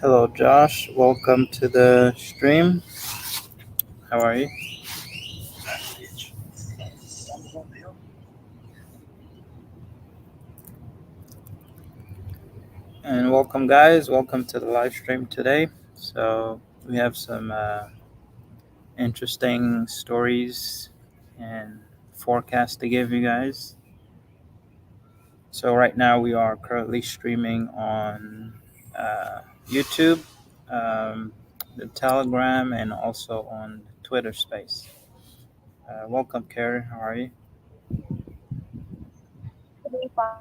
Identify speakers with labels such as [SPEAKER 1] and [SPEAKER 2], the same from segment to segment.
[SPEAKER 1] Hello, Josh. Welcome to the stream. How are you? And welcome, guys. Welcome to the live stream today. So, we have some interesting stories and forecasts to give you guys. So, right now, we are currently streaming on YouTube, the Telegram, and also on Twitter Space. Welcome, Carrie. How are you?
[SPEAKER 2] Doing fine.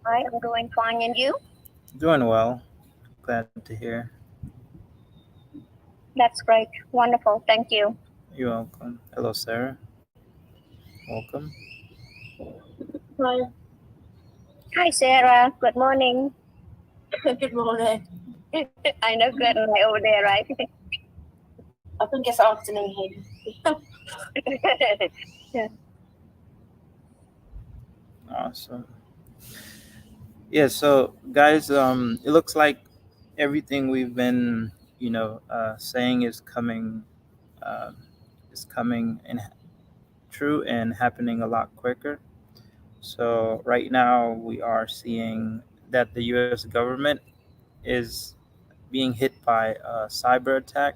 [SPEAKER 2] I'm doing fine, and you?
[SPEAKER 1] Doing well. Glad to hear.
[SPEAKER 2] That's great. Wonderful. Thank you.
[SPEAKER 1] You're welcome. Hello, Sarah. Welcome.
[SPEAKER 3] Hi.
[SPEAKER 2] Hi, Sarah. Good morning.
[SPEAKER 3] Good morning.
[SPEAKER 2] I know good right over there, right?
[SPEAKER 3] I think it's afternoon here.
[SPEAKER 2] Yeah.
[SPEAKER 1] Awesome. Yeah, so guys, it looks like everything we've been, saying is coming and true and happening a lot quicker. So right now we are seeing that the U.S. government is being hit by a cyber attack.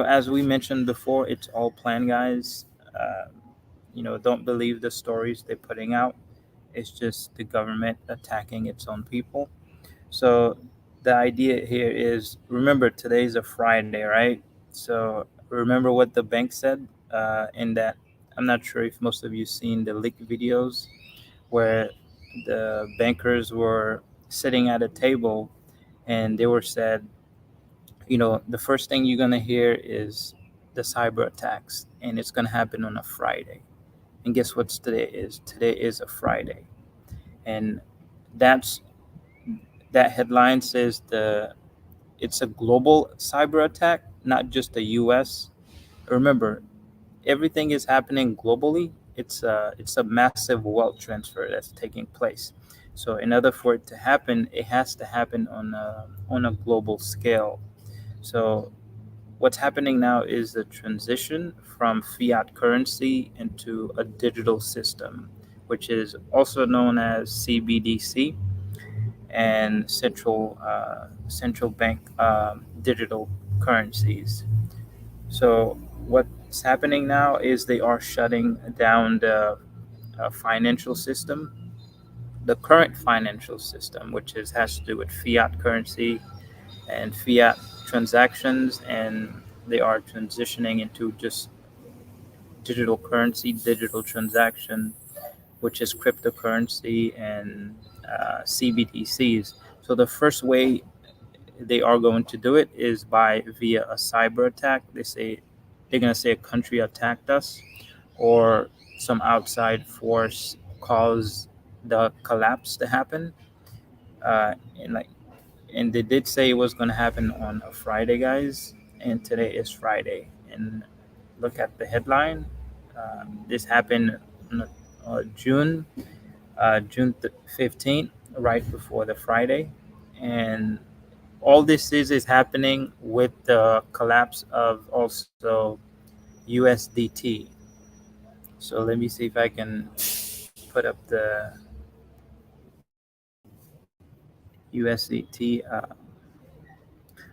[SPEAKER 1] As we mentioned before, it's all planned, guys. Don't believe the stories they're putting out. It's just the government attacking its own people. So the idea here is, remember, today's a Friday, right? So remember what the bank said in that. I'm not sure if most of you seen the leaked videos where the bankers were sitting at a table and they were said, the first thing you're going to hear is the cyber attacks, and it's going to happen on a Friday. And guess what today is? Today is a Friday. And that's that headline says it's a global cyber attack, not just the US. Remember, everything is happening globally. It's a massive wealth transfer that's taking place. So in order for it to happen, it has to happen on a global scale. So what's happening now is the transition from fiat currency into a digital system, which is also known as CBDC and central bank digital currencies. So what's happening now is they are shutting down the financial system, the current financial system, which has to do with fiat currency and fiat transactions, and they are transitioning into just digital currency, digital transaction, which is cryptocurrency and CBDCs. So the first way they are going to do it is by via a cyber attack. They're going to say a country attacked us, or some outside force caused the collapse to happen. Uh, and like, and they did say it was going to happen on a Friday, guys. And today is Friday. And look at the headline. This happened on June 15th, right before the Friday, and all this is happening with the collapse of also USDT. So let me see if I can put up the USDT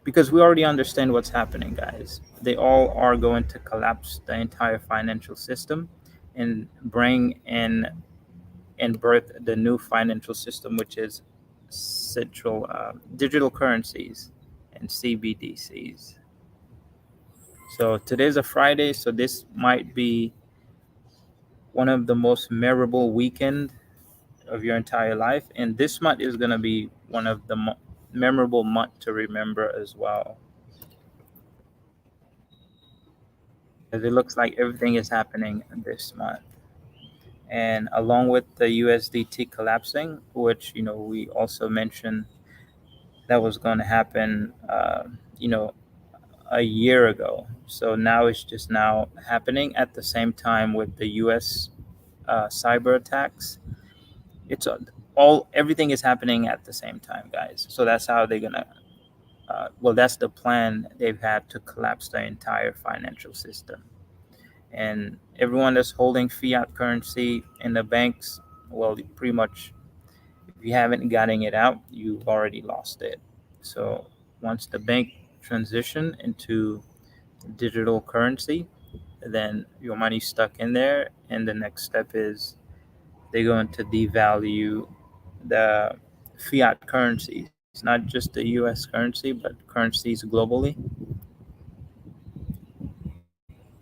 [SPEAKER 1] because we already understand what's happening, guys. They all are going to collapse the entire financial system and bring in and birth the new financial system, which is central digital currencies and CBDCs. So today's a Friday, so this might be one of the most memorable weekend of your entire life, and this month is going to be one of the memorable month to remember as well. As it looks like everything is happening this month. And along with the USDT collapsing, which we also mentioned that was going to happen, a year ago. So now it's just now happening at the same time with the U.S. Cyber attacks. It's all everything is happening at the same time, guys. So that's how they're gonna well, that's the plan they've had to collapse the entire financial system. And everyone that's holding fiat currency in the banks, well, pretty much, if you haven't gotten it out, you've already lost it. So once the bank transition into digital currency, then your money's stuck in there, and the next step is they're going to devalue the fiat currencies, not just the US currency, but currencies globally.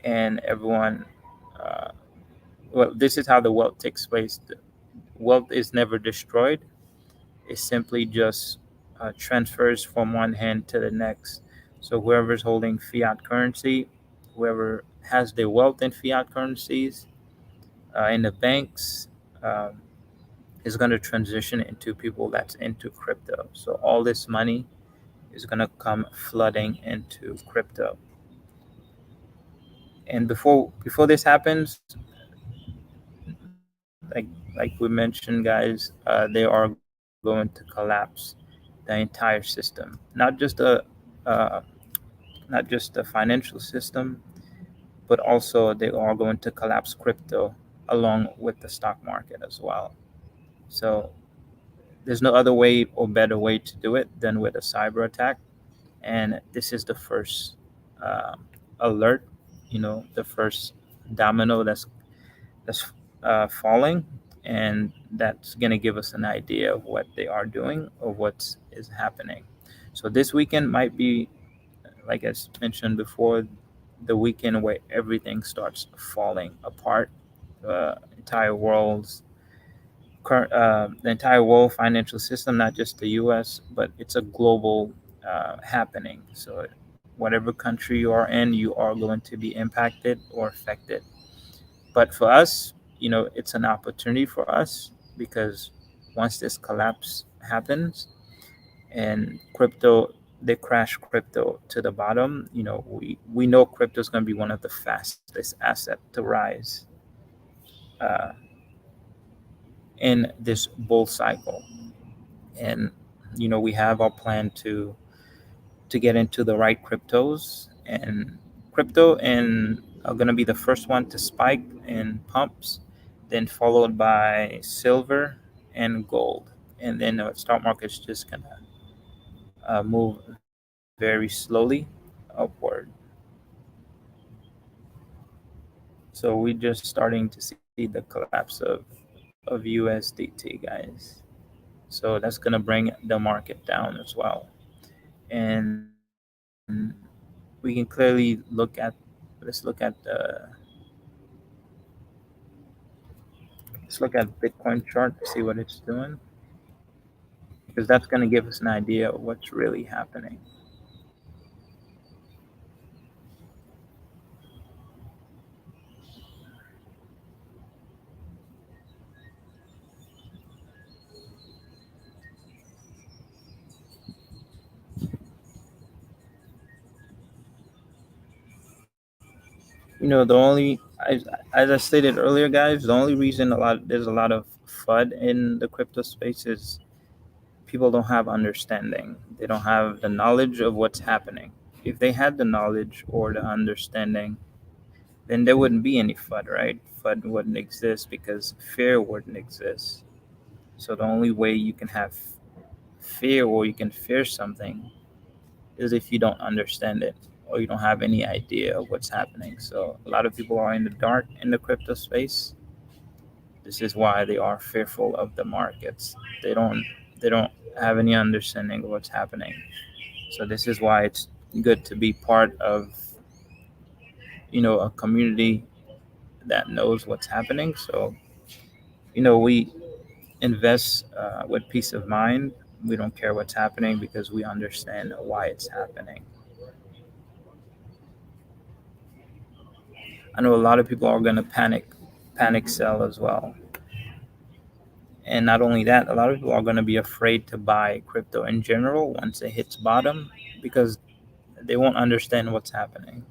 [SPEAKER 1] And everyone, uh, well, this is how the wealth takes place. The wealth is never destroyed, it simply just transfers from one hand to the next. So whoever's holding fiat currency, whoever has their wealth in fiat currencies in the banks, um, is going to transition into people that's into crypto. So all this money is going to come flooding into crypto. And before this happens, like we mentioned, guys, they are going to collapse the entire system, uh, not just the financial system, but also they are going to collapse crypto along with the stock market as well. So there's no other way or better way to do it than with a cyber attack. And this is the first alert, the first domino that's falling, and that's going to give us an idea of what they are doing or what is happening. So this weekend might be, like I mentioned before, the weekend where everything starts falling apart. Entire world's the entire world financial system, not just the U.S., but it's a global happening. So whatever country you are in, you are going to be impacted or affected. But for us, it's an opportunity for us because once this collapse happens and they crash crypto to the bottom, we know crypto is going to be one of the fastest asset to rise uh, in this bull cycle. And we have our plan to get into the right cryptos, and crypto and are going to be the first one to spike in pumps, then followed by silver and gold, and then the stock market's just going to move very slowly upward. So we're just starting to see the collapse of USDT, guys. So that's going to bring the market down as well. And we can clearly let's look at Bitcoin chart to see what it's doing, because that's going to give us an idea of what's really happening. The only, as I stated earlier, guys, the only reason there's a lot of FUD in the crypto space is people don't have understanding. They don't have the knowledge of what's happening. If they had the knowledge or the understanding, then there wouldn't be any FUD, right? FUD wouldn't exist because fear wouldn't exist. So the only way you can have fear or you can fear something is if you don't understand it or you don't have any idea of what's happening. So a lot of people are in the dark in the crypto space. This is why they are fearful of the markets. They don't have any understanding of what's happening. So this is why it's good to be part of a community that knows what's happening. So we invest with peace of mind. We don't care what's happening because we understand why it's happening. I know a lot of people are going to panic sell as well. And not only that, a lot of people are going to be afraid to buy crypto in general once it hits bottom because they won't understand what's happening.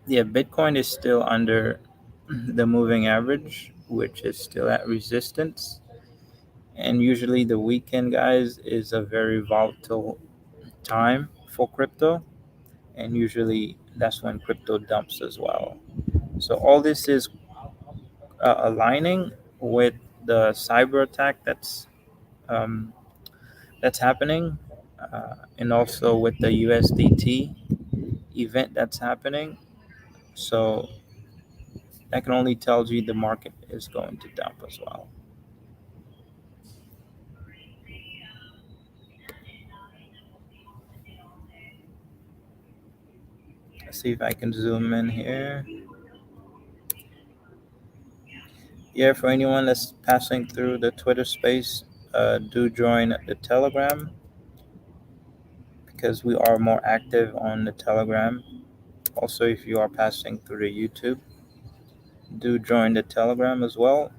[SPEAKER 1] Yeah, Bitcoin is still under the moving average. which is still at resistance. And usually the weekend, guys, is a very volatile time for crypto. And usually that's when crypto dumps as well. So all this is aligning with the cyber attack um, that's happening, and also with the USDT event that's happening. So that can only tell you the market is going to dump as well. Let's see if I can zoom in here. Yeah, for anyone that's passing through the Twitter space, do join the Telegram because we are more active on the Telegram. Also, if you are passing through the YouTube, do join the Telegram as well,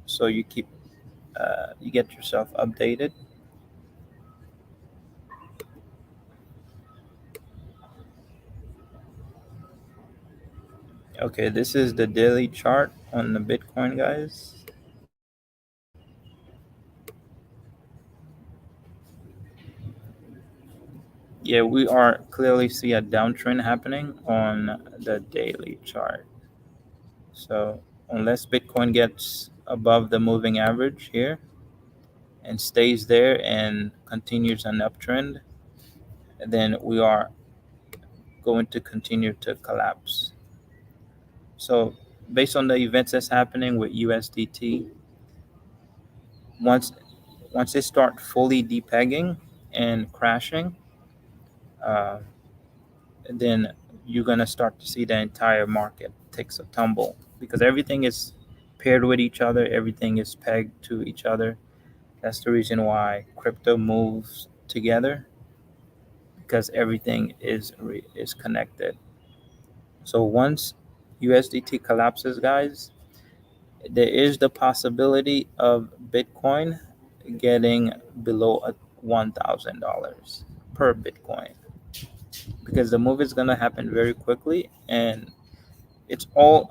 [SPEAKER 1] so you get yourself updated. Okay, this is the daily chart on the Bitcoin, guys. Yeah, we are clearly see a downtrend happening on the daily chart. So unless Bitcoin gets above the moving average here and stays there and continues an uptrend, then we are going to continue to collapse. So based on the events that's happening with USDT, once once they start fully depegging and crashing, uh, then you're gonna start to see the entire market takes a tumble because everything is paired with each other, everything is pegged to each other. That's the reason why crypto moves together because everything is connected. So once USDT collapses, guys, there is the possibility of Bitcoin getting below $1,000 per Bitcoin because the move is going to happen very quickly, and it's all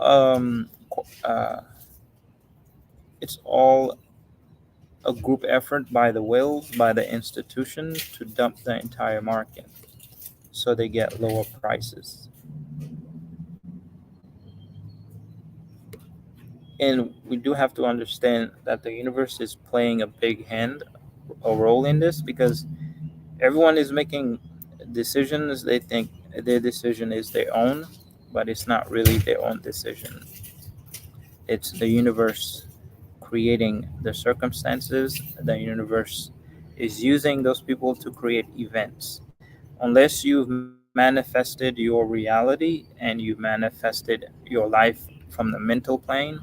[SPEAKER 1] uh, it's all a group effort by the whales, by the institutions to dump the entire market so they get lower prices. And we do have to understand that the universe is playing a role in this because everyone is making decisions. They think their decision is their own, but it's not really their own decision. It's the universe creating the circumstances. The universe is using those people to create events. Unless you've manifested your reality and you manifested your life from the mental plane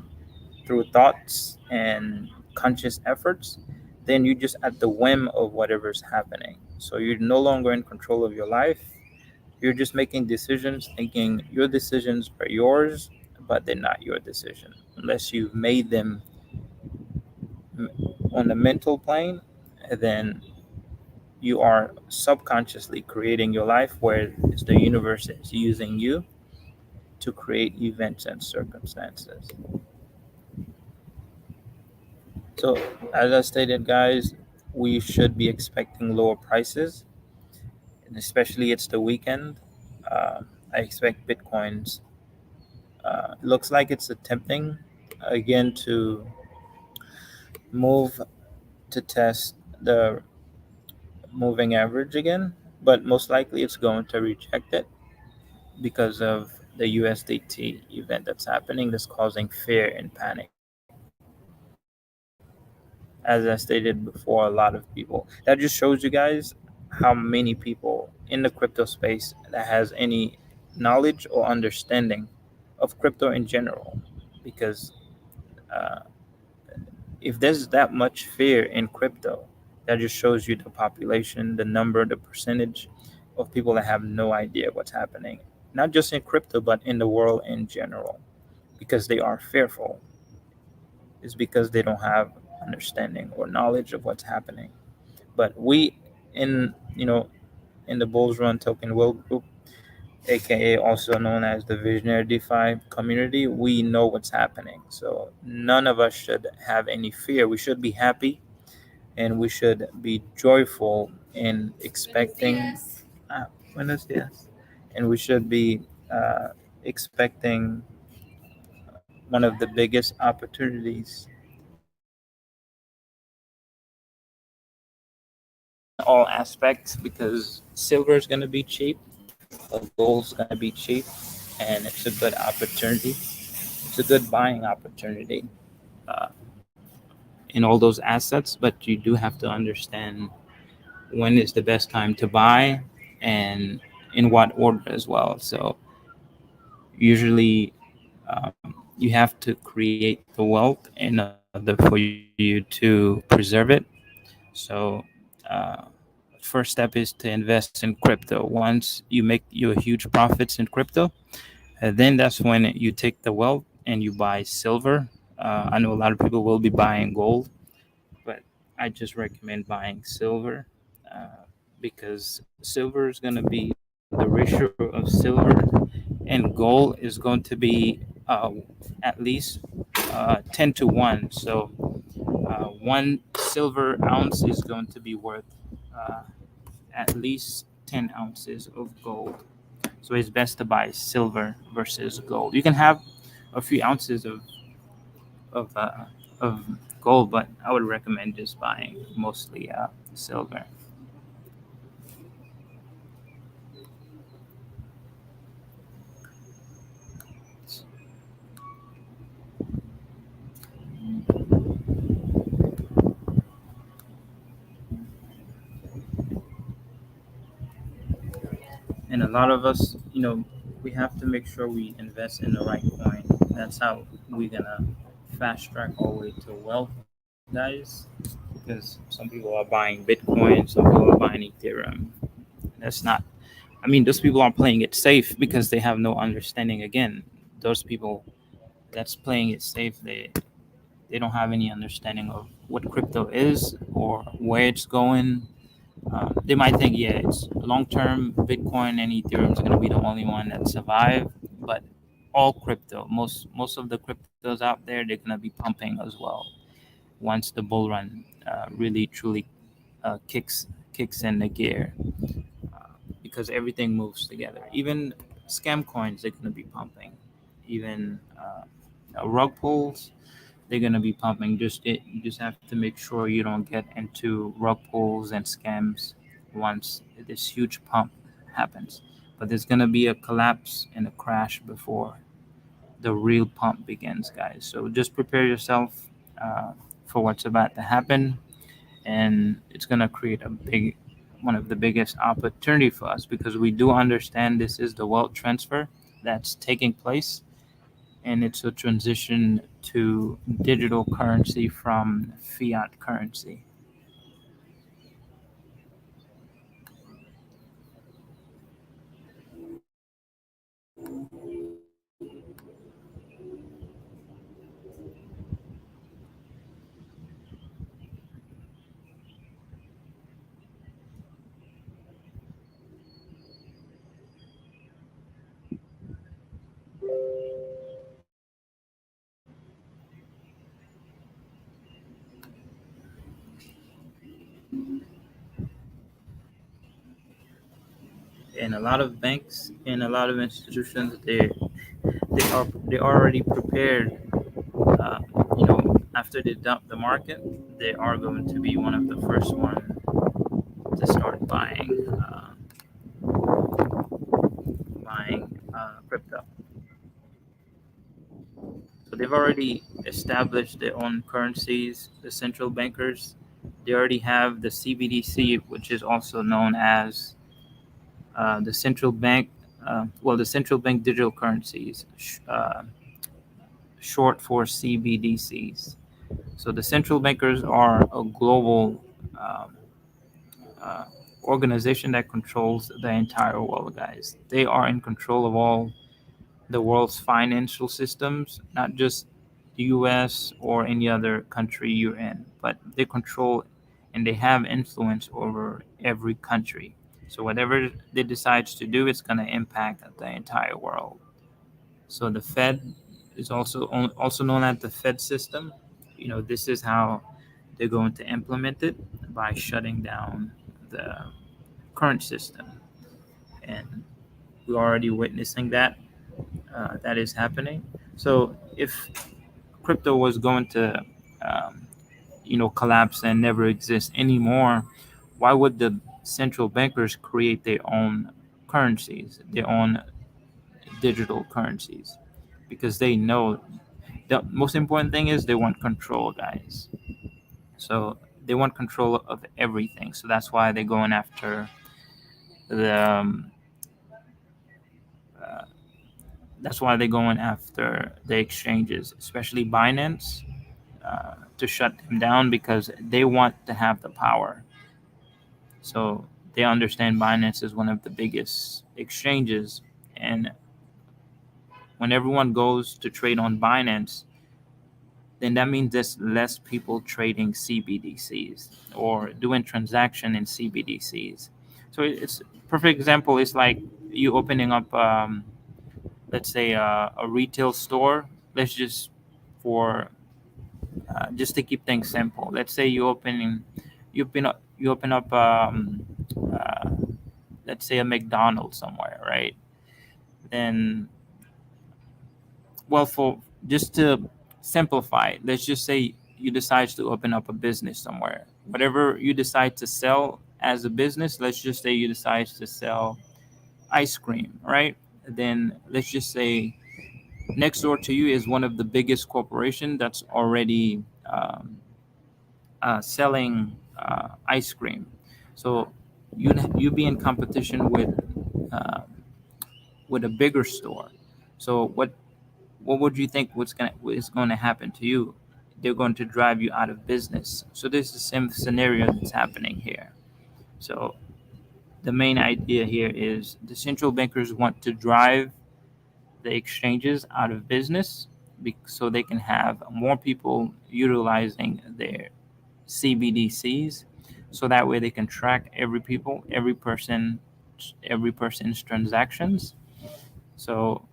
[SPEAKER 1] through thoughts and conscious efforts, then you're just at the whim of whatever's happening. So you're no longer in control of your life. You're just making decisions, thinking your decisions are yours, but they're not your decision unless you've made them on the mental plane. Then you are subconsciously creating your life, where the universe is using you to create events and circumstances. So, as I stated, guys, we should be expecting lower prices, and especially it's the weekend. I expect Bitcoin's. Looks like it's attempting again to move to test the moving average again, but most likely it's going to reject it because of the USDT event that's happening that's causing fear and panic. As I stated before, a lot of people. That just shows you guys how many people in the crypto space that has any knowledge or understanding of crypto in general. Because uh, if there's that much fear in crypto, that just shows you the population, the number, the percentage of people that have no idea what's happening, not just in crypto, but in the world in general, because they are fearful. It's because they don't have understanding or knowledge of what's happening. But we, in in the Bulls Run Token Will group, aka also known as the Visionary DeFi community, we know what's happening. So none of us should have any fear. We should be happy and we should be joyful in expecting. Buenos dias. And we should be expecting one of the biggest opportunities in all aspects, because silver is going to be cheap, gold's going to be cheap, and it's a good opportunity. It's a good buying opportunity uh, in all those assets, but you do have to understand when is the best time to buy and in what order as well. So usually you have to create the wealth in order for you to preserve it. So uh, first step is to invest in crypto. Once you make your huge profits in crypto, then that's when you take the wealth and you buy silver. I know a lot of people will be buying gold, but I just recommend buying silver because silver is going to be the ratio of silver and gold is going to be at least 10 to 1. So 1 silver ounce is going to be worth uh, at least 10 ounces of gold. So it's best to buy silver versus gold. You can have a few ounces of, uh, of gold, but I would recommend just buying mostly silver. And a lot of us, we have to make sure we invest in the right coin. That's how we're gonna fast track our way to wealth, guys. Because some people are buying Bitcoin, some people are buying Ethereum. That's not. I mean, those people are playing it safe because they have no understanding. Again, those people that's playing it safe, they don't have any understanding of what crypto is or where it's going. They might think, yeah, it's long term. Bitcoin and Ethereum is going to be the only one that survive, but all crypto, most of the cryptos out there, they're going to be pumping as well once the bull run really truly kicks in the gear, uh, because everything moves together. Even scam coins, they're going to be pumping. Even rug pulls, they're going to be pumping. You just have to make sure you don't get into rug pulls and scams once this huge pump happens. But there's going to be a collapse and a crash before the real pump begins, guys. So just prepare yourself uh, for what's about to happen, and it's going to create one of the biggest opportunity for us, because we do understand this is the wealth transfer that's taking place, and it's a transition to digital currency from fiat currency. And a lot of banks and a lot of institutions, they already prepared. Uh, After they dump the market, they are going to be one of the first one to start buying crypto. So they've already established their own currencies. The central bankers, they already have the CBDC, which is also known as the central bank. The central bank digital currencies, short for CBDCs. So the central bankers are a global um, uh, organization that controls the entire world, guys. They are in control of all the world's financial systems, not just the US or any other country you're in, but they control and they have influence over every country. So whatever they decide to do, it's going to impact the entire world. So the Fed is also known as the Fed system. This is how they're going to implement it, by shutting down the current system, and we're already witnessing that. That is happening. So if crypto was going to, um, collapse and never exist anymore, why would the central bankers create their own currencies, their own digital currencies? Because they know the most important thing is they want control, guys. So they want control of everything. So that's why they're going after the. Uh, that's why they're going after the exchanges, especially Binance, to shut them down, because they want to have the power. So they understand Binance is one of the biggest exchanges, and when everyone goes to trade on Binance, then that means there's less people trading CBDCs or doing transaction in CBDCs. So it's perfect example is like you opening up, let's say, a retail store. Let's just for just to keep things simple. Let's say you open up uh, let's say a McDonald's somewhere, right? Then, well, for just to simplify it, let's just say you decide to open up a business somewhere. Whatever you decide to sell as a business, let's just say you decide to sell ice cream, right? Then let's just say next door to you is one of the biggest corporation that's already selling ice cream. So you be in competition uh, with a bigger store. So what would you think is going to happen to you? They're going to drive you out of business. So this is the same scenario that's happening here. So the main idea here is the central bankers want to drive the exchanges out of business, so they can have more people utilizing their CBDCs, so that way they can track every person's transactions. So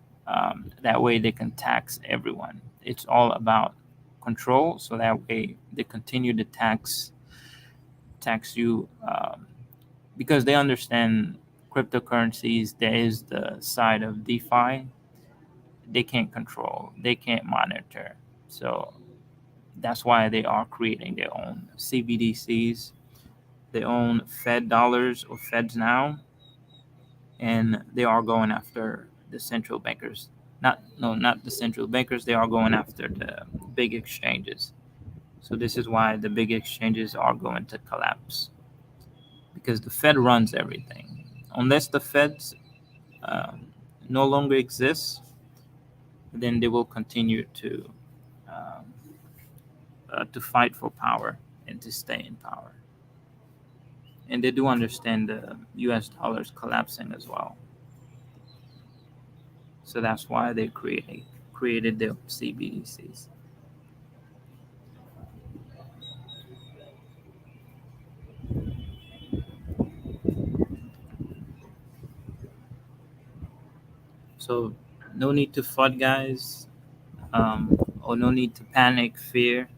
[SPEAKER 1] that way they can tax everyone. It's all about control, so that way they continue to tax you, because they understand cryptocurrencies. There is the side of DeFi. They can't control, they can't monitor. So that's why they are creating their own CBDCs, their own Fed dollars or Feds now, and they are going after the central bankers. Not the central bankers. They are going after the big exchanges. So this is why the big exchanges are going to collapse, because the Fed runs everything. Unless the Feds no longer exists, then they will continue um, to fight for power and to stay in power. And they do understand the U.S. dollars collapsing as well. So that's why they created the CBDCs. So no need to FUD, guys, or no need to panic, fear,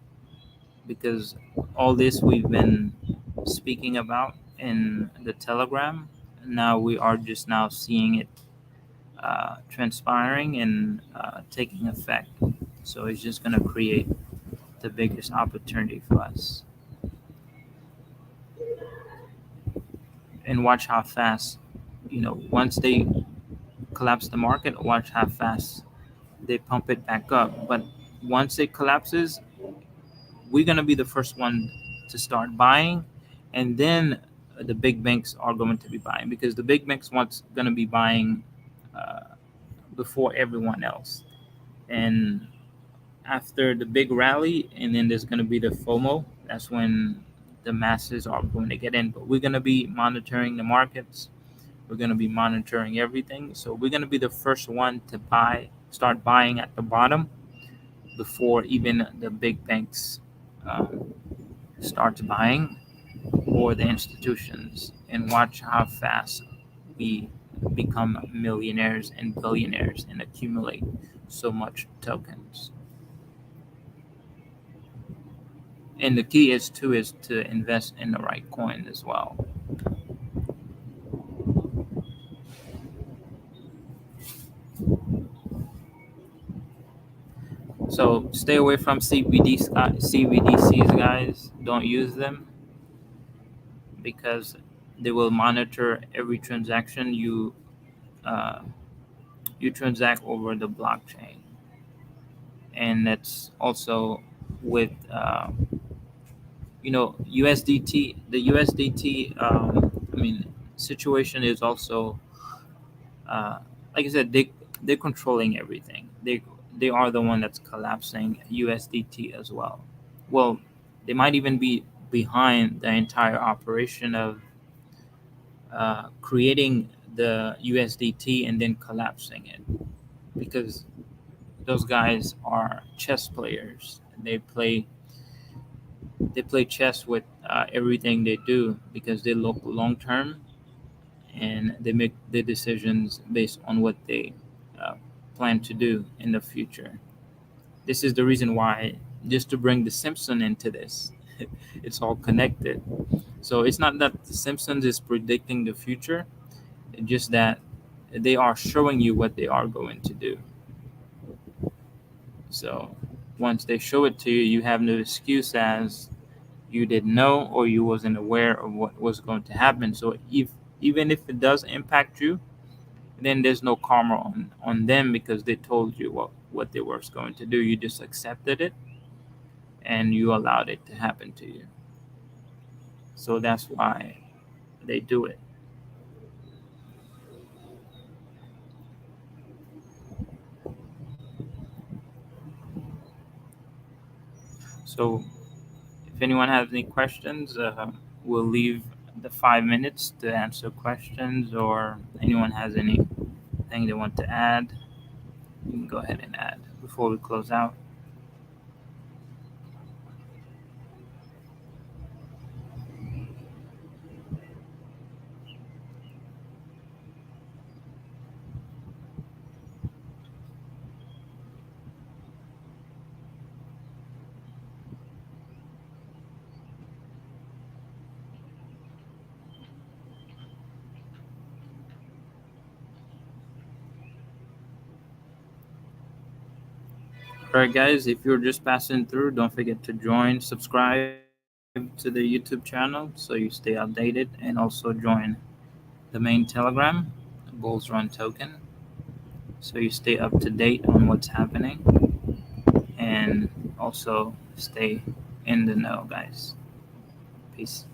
[SPEAKER 1] because all this we've been speaking about in the Telegram. Now we are just now seeing it transpiring and taking effect. So it's just going to create the biggest opportunity for us. And watch how fast, once they collapse the market, watch how fast they pump it back up. But once it collapses, we're going to be the first one to start buying, and then the big banks are going to be buying, because the big banks want going to be buying before everyone else. And after the big rally, and then there's going to be the FOMO. That's when the masses are going to get in. But we're going to be monitoring the markets. We're going to be monitoring everything. So we're going to be the first one to start buying at the bottom before even the big banks start buying, or the institutions. and watch how fast we become millionaires and billionaires and accumulate so much tokens. And the key is to invest in the right coin as well. So stay away from CBDCs, guys. Don't use them because they will monitor every transaction you transact over the blockchain, and that's also with USDT. The USDT, situation is also like I said, they're controlling everything. They are the one that's collapsing USDT as well. Well, they might even be behind the entire operation of creating the USDT and then collapsing it, because those guys are chess players. They play chess with everything they do because they look long term and they make the decisions based on what they uh, plan to do in the future. This is the reason why, just to bring the Simpson into this, it's all connected. So it's not that the Simpsons is predicting the future, it's just that they are showing you what they are going to do. So once they show it to you, you have no excuse as you didn't know or you wasn't aware of what was going to happen. So even if it does impact you, then there's no karma on them because they told you what they were going to do. You just accepted it and you allowed it to happen to you. So that's why they do it. So if anyone has any questions, we'll leave the 5 minutes to answer questions, or anyone has anything they want to add, you can go ahead and add before we close out. All right, guys, if you're just passing through, don't forget to subscribe to the YouTube channel so you stay updated, and also join the main Telegram, Bulls Run Token, so you stay up to date on what's happening and also stay in the know, guys. Peace.